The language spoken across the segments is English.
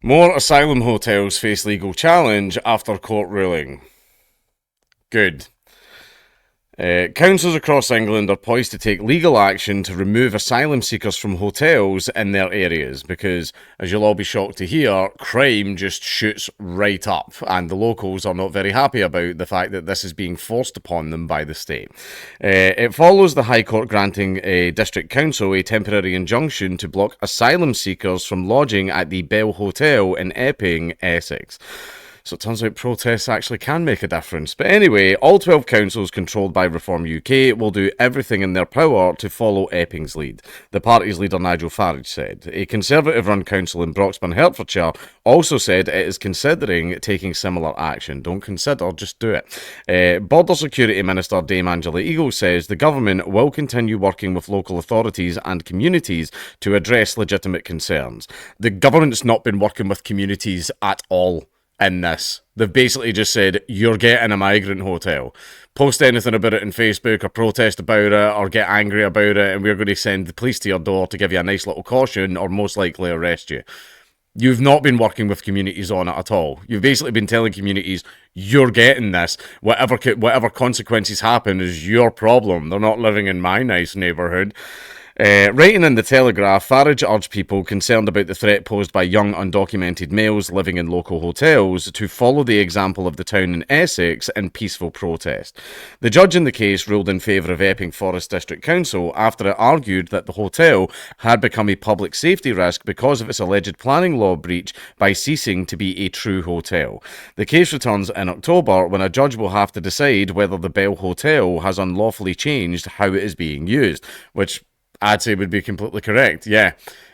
More asylum hotels face legal challenge after court ruling. Good. Councils across England are poised to take legal action to remove asylum seekers from hotels in their areas because, as you'll all be shocked to hear, crime just shoots right up, and the locals are not very happy about the fact that this is being forced upon them by the state. It follows the High Court granting a district council a temporary injunction to block asylum seekers from lodging at the Bell Hotel in Epping, Essex. So it turns out protests actually can make a difference. But anyway, all 12 councils controlled by Reform UK will do everything in their power to follow Epping's lead, the party's leader Nigel Farage said. A Conservative-run council in Broxburn, Hertfordshire, also said it is considering taking similar action. Don't consider, just do it. Border Security Minister Dame Angela Eagles says the government will continue working with local authorities and communities to address legitimate concerns. The government's not been working with communities at all in this. They've basically just said, you're getting a migrant hotel. Post anything about it on Facebook or protest about it or get angry about it and we're going to send the police to your door to give you a nice little caution or most likely arrest you. You've not been working with communities on it at all. You've basically been telling communities, you're getting this. Whatever consequences happen is your problem. They're not living in my nice neighbourhood. Writing in the Telegraph, Farage urged people concerned about the threat posed by young undocumented males living in local hotels to follow the example of the town in Essex in peaceful protest. The judge in the case ruled in favour of Epping Forest District Council after it argued that the hotel had become a public safety risk because of its alleged planning law breach by ceasing to be a true hotel. The case returns in October when a judge will have to decide whether the Bell Hotel has unlawfully changed how it is being used, which I'd say would be completely correct, yeah.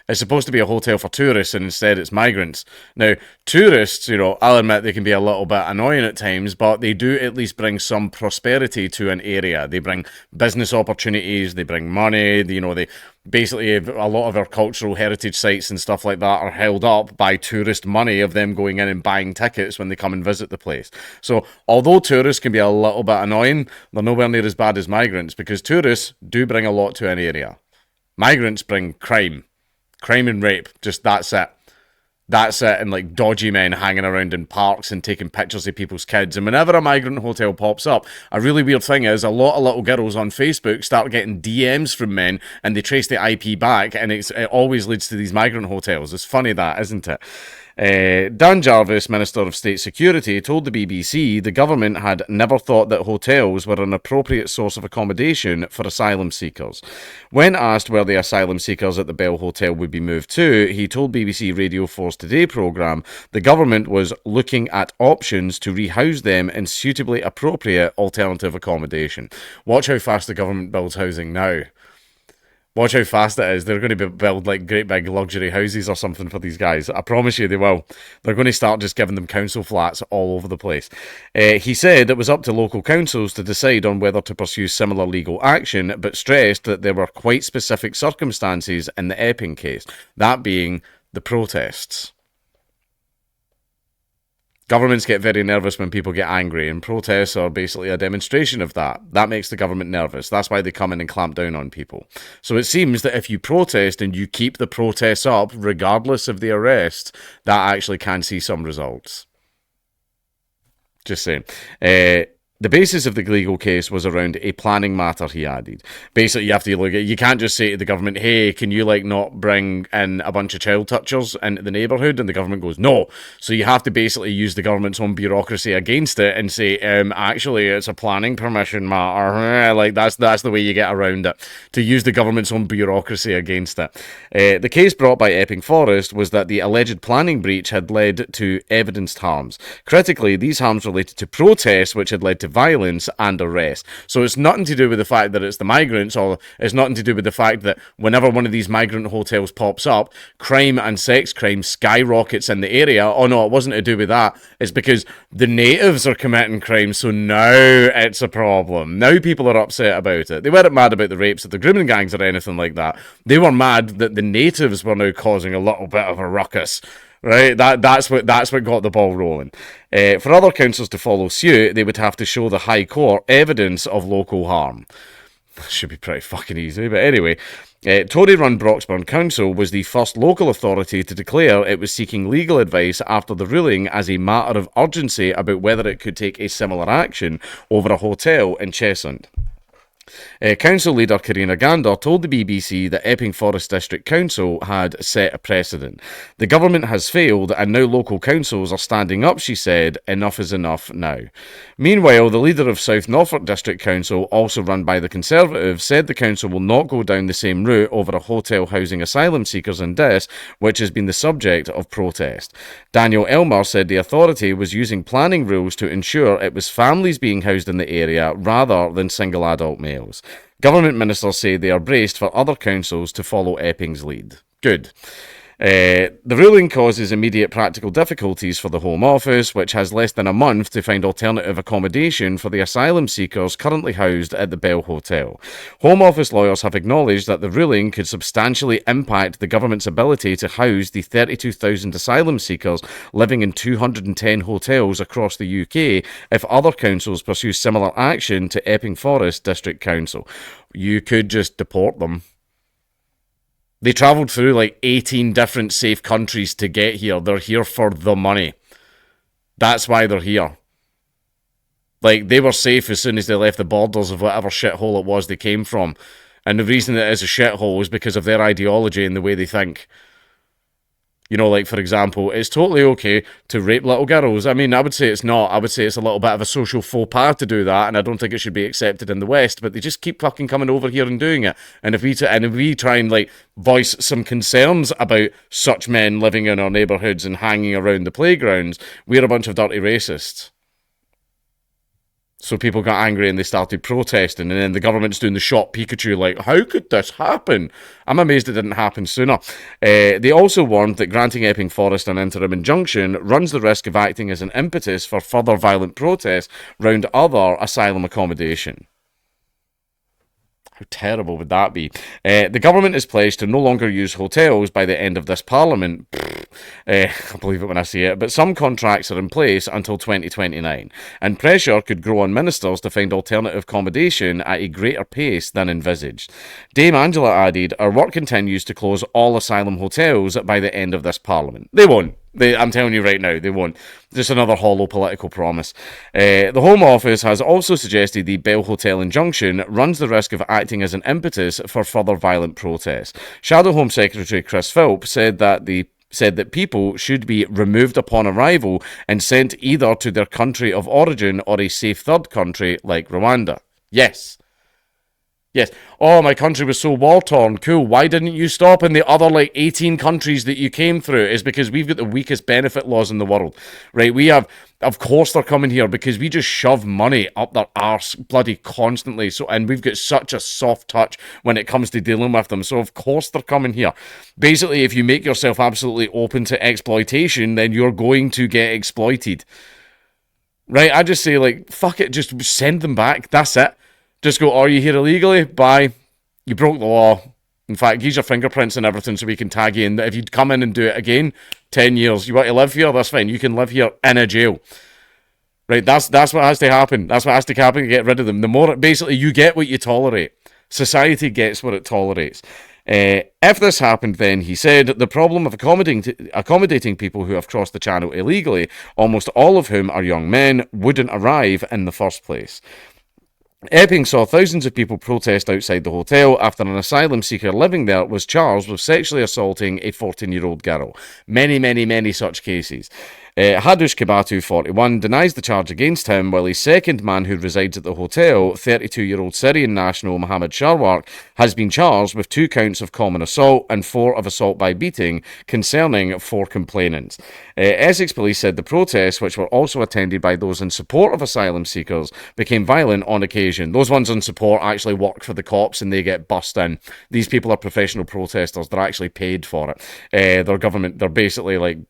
It's supposed to be a hotel for tourists and instead it's migrants. Now, tourists, I'll admit they can be a little bit annoying at times, but they do at least bring some prosperity to an area. They bring business opportunities, they bring money, they basically, a lot of our cultural heritage sites and stuff like that are held up by tourist money of them going in and buying tickets when they come and visit the place. So, although tourists can be a little bit annoying, they're nowhere near as bad as migrants because tourists do bring a lot to an area. Migrants bring crime and rape, just that's it. That's it, and like dodgy men hanging around in parks and taking pictures of people's kids. And whenever a migrant hotel pops up, a really weird thing is a lot of little girls on Facebook start getting DMs from men and they trace the IP back and it always leads to these migrant hotels. It's funny that, isn't it? Dan Jarvis, Minister of State Security, told the BBC the government had never thought that hotels were an appropriate source of accommodation for asylum seekers. When asked where the asylum seekers at the Bell Hotel would be moved to, he told BBC Radio 4's Today programme the government was looking at options to rehouse them in suitably appropriate alternative accommodation. Watch how fast the government builds housing now. Watch how fast it is. They're going to build like great big luxury houses or something for these guys. I promise you they will. They're going to start just giving them council flats all over the place. He said it was up to local councils to decide on whether to pursue similar legal action, but stressed that there were quite specific circumstances in the Epping case, that being the protests. Governments get very nervous when people get angry, and protests are basically a demonstration of that. That makes the government nervous. That's why they come in and clamp down on people. So it seems that if you protest and you keep the protests up, regardless of the arrest, that actually can see some results. Just saying. The basis of the legal case was around a planning matter, he added. Basically, you have to look at, you can't just say to the government, hey, can you not bring in a bunch of child touchers into the neighbourhood? And the government goes, no. So you have to basically use the government's own bureaucracy against it and say, actually, it's a planning permission matter. That's the way you get around it, to use the government's own bureaucracy against it. The case brought by Epping Forest was that the alleged planning breach had led to evidenced harms. Critically, these harms related to protests, which had led to violence and arrest. So it's nothing to do with the fact that it's the migrants, or it's nothing to do with the fact that whenever one of these migrant hotels pops up, crime and sex crime skyrockets in the area. Oh no, it wasn't to do with that. It's because the natives are committing crime, so now it's a problem. Now people are upset about it. They weren't mad about the rapes of the grooming gangs or anything like that. They were mad that the natives were now causing a little bit of a ruckus. Right, that's what got the ball rolling. For other councils to follow suit, they would have to show the High Court evidence of local harm. Should be pretty fucking easy, but anyway. Tory-run Broxburn Council was the first local authority to declare it was seeking legal advice after the ruling as a matter of urgency about whether it could take a similar action over a hotel in Cheshunt. Council leader Karina Gander told the BBC that Epping Forest District Council had set a precedent. The government has failed and now local councils are standing up, she said. Enough is enough now. Meanwhile, the leader of South Norfolk District Council, also run by the Conservatives, said the council will not go down the same route over a hotel housing asylum seekers in Dis, which has been the subject of protest. Daniel Elmer said the authority was using planning rules to ensure it was families being housed in the area rather than single adult males. Government ministers say they are braced for other councils to follow Epping's lead. Good. The ruling causes immediate practical difficulties for the Home Office, which has less than a month to find alternative accommodation for the asylum seekers currently housed at the Bell Hotel. Home Office lawyers have acknowledged that the ruling could substantially impact the government's ability to house the 32,000 asylum seekers living in 210 hotels across the UK if other councils pursue similar action to Epping Forest District Council. You could just deport them. They travelled through like 18 different safe countries to get here. They're here for the money. That's why they're here. Like, they were safe as soon as they left the borders of whatever shithole it was they came from. And the reason it is a shithole is because of their ideology and the way they think. You know, like, for example, it's totally okay to rape little girls. I mean, I would say it's not. I would say it's a little bit of a social faux pas to do that, and I don't think it should be accepted in the West, but they just keep fucking coming over here and doing it. And if we try and, like, voice some concerns about such men living in our neighbourhoods and hanging around the playgrounds, we're a bunch of dirty racists. So people got angry and they started protesting, and then the government's doing the shot Pikachu like, how could this happen? I'm amazed it didn't happen sooner. They also warned that granting Epping Forest an interim injunction runs the risk of acting as an impetus for further violent protests round other asylum accommodation. How terrible would that be? The government is pledged to no longer use hotels by the end of this parliament. I believe it when I see it, but some contracts are in place until 2029, and pressure could grow on ministers to find alternative accommodation at a greater pace than envisaged. Dame Angela added, our work continues to close all asylum hotels by the end of this parliament. They won't. I'm telling you right now, they won't. Just another hollow political promise. The Home Office has also suggested the Bell Hotel Injunction runs the risk of acting as an impetus for further violent protests. Shadow Home Secretary Chris Philp said that people should be removed upon arrival and sent either to their country of origin or a safe third country like Rwanda. Yes. Yes. Oh, my country was so war-torn. Cool. Why didn't you stop in the other, 18 countries that you came through? Is because we've got the weakest benefit laws in the world, right? We have, of course they're coming here because we just shove money up their arse bloody constantly. So, and we've got such a soft touch when it comes to dealing with them. So, of course they're coming here. Basically, if you make yourself absolutely open to exploitation, then you're going to get exploited. Right? I just say, fuck it, just send them back. That's it. Just go, are you here illegally? Bye. You broke the law. In fact, use your fingerprints and everything so we can tag you in. If you'd come in and do it again, 10 years. You want to live here? That's fine. You can live here in a jail. Right? That's what has to happen. That's what has to happen to get rid of them. The more, basically, you get what you tolerate. Society gets what it tolerates. If this happened, then, he said, the problem of accommodating people who have crossed the channel illegally, almost all of whom are young men, wouldn't arrive in the first place. Epping saw thousands of people protest outside the hotel after an asylum seeker living there was charged with sexually assaulting a 14-year-old girl. Many, many, many such cases. Hadush Kibatu, 41, denies the charge against him, while a second man who resides at the hotel, 32-year-old Syrian national Mohammed Sharwark, has been charged with 2 counts of common assault and 4 of assault by beating, concerning 4 complainants. Essex police said the protests, which were also attended by those in support of asylum seekers, became violent on occasion. Those ones in support actually work for the cops and they get bussed in. These people are professional protesters. They're actually paid for it. They're basically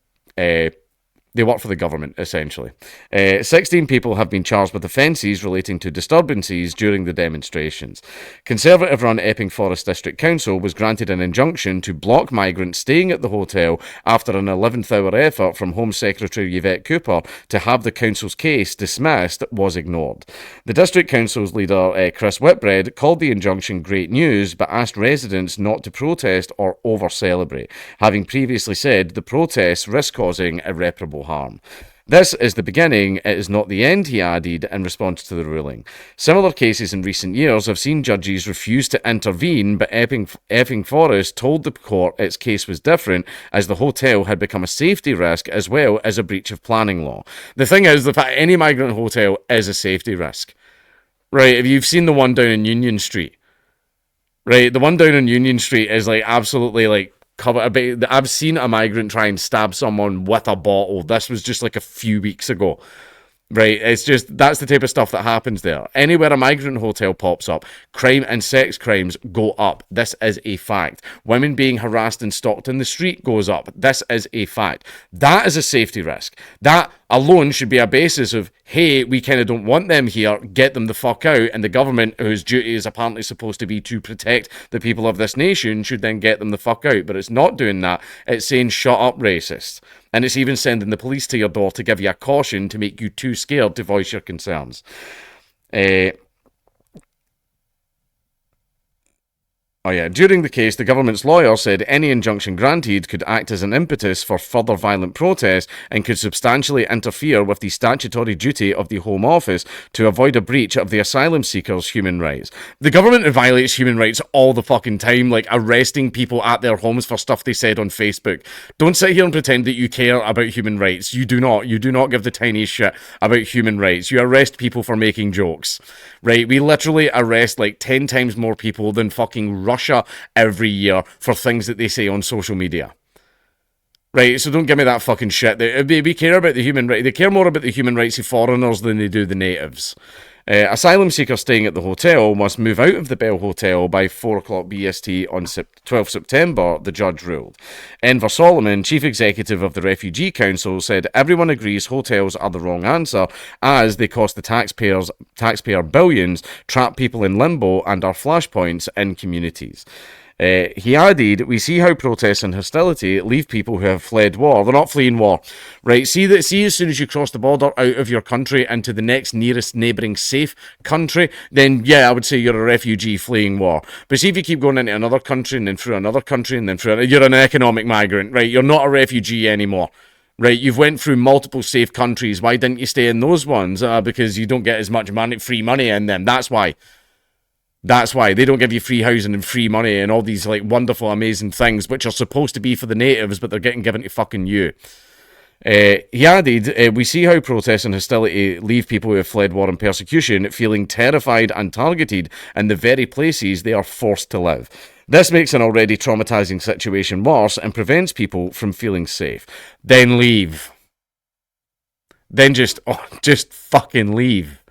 They work for the government, essentially. 16 people have been charged with offences relating to disturbances during the demonstrations. Conservative-run Epping Forest District Council was granted an injunction to block migrants staying at the hotel after an 11th-hour effort from Home Secretary Yvette Cooper to have the council's case dismissed was ignored. The District Council's leader, Chris Whitbread, called the injunction great news, but asked residents not to protest or over-celebrate, having previously said the protests risk causing irreparable harm. This is the beginning, it is not the end, he added in response to the ruling. Similar cases in recent years have seen judges refuse to intervene, but Epping Forest told the court its case was different as the hotel had become a safety risk as well as a breach of planning law. The thing is, the fact any migrant hotel is a safety risk. Right, if you've seen the one down in Union Street, right, the one down in Union Street is like absolutely like I've seen a migrant try and stab someone with a bottle. This was just like a few weeks ago. Right, it's just, that's the type of stuff that happens there. Anywhere a migrant hotel pops up, crime and sex crimes go up. This is a fact. Women being harassed and stalked in the street goes up. This is a fact. That is a safety risk. That alone should be a basis of, hey, we kind of don't want them here, get them the fuck out, and the government, whose duty is apparently supposed to be to protect the people of this nation, should then get them the fuck out. But it's not doing that. It's saying, shut up, racist. And it's even sending the police to your door to give you a caution to make you too scared to voice your concerns. During the case, the government's lawyer said any injunction granted could act as an impetus for further violent protest and could substantially interfere with the statutory duty of the Home Office to avoid a breach of the asylum seekers' human rights. The government violates human rights all the fucking time, like arresting people at their homes for stuff they said on Facebook. Don't sit here and pretend that you care about human rights. You do not. You do not give the tiniest shit about human rights. You arrest people for making jokes. Right? We literally arrest like 10 times more people than fucking Russia every year for things that they say on social media. Right, so don't give me that fucking shit. They care about the human rights. They care more about the human rights of foreigners than they do the natives. Asylum seekers staying at the hotel must move out of the Bell Hotel by 4 o'clock BST on 12 September, the judge ruled. Enver Solomon, chief executive of the Refugee Council, said everyone agrees hotels are the wrong answer as they cost the taxpayer billions, trap people in limbo, and are flashpoints in communities. He added, we see how protests and hostility leave people who have fled war. They're not fleeing war, right? See as soon as you cross the border out of your country into the next nearest neighbouring safe country, then yeah, I would say you're a refugee fleeing war. But see if you keep going into another country and then through another country and then through another, you're an economic migrant, right? You're not a refugee anymore. Right, you've went through multiple safe countries. Why didn't you stay in those ones? Because you don't get as much free money in them. That's why. That's why they don't give you free housing and free money and all these like wonderful, amazing things which are supposed to be for the natives, but they're getting given to fucking you. He added, we see how protests and hostility leave people who have fled war and persecution feeling terrified and targeted in the very places they are forced to live. This makes an already traumatizing situation worse and prevents people from feeling safe. Then leave. Then just fucking leave.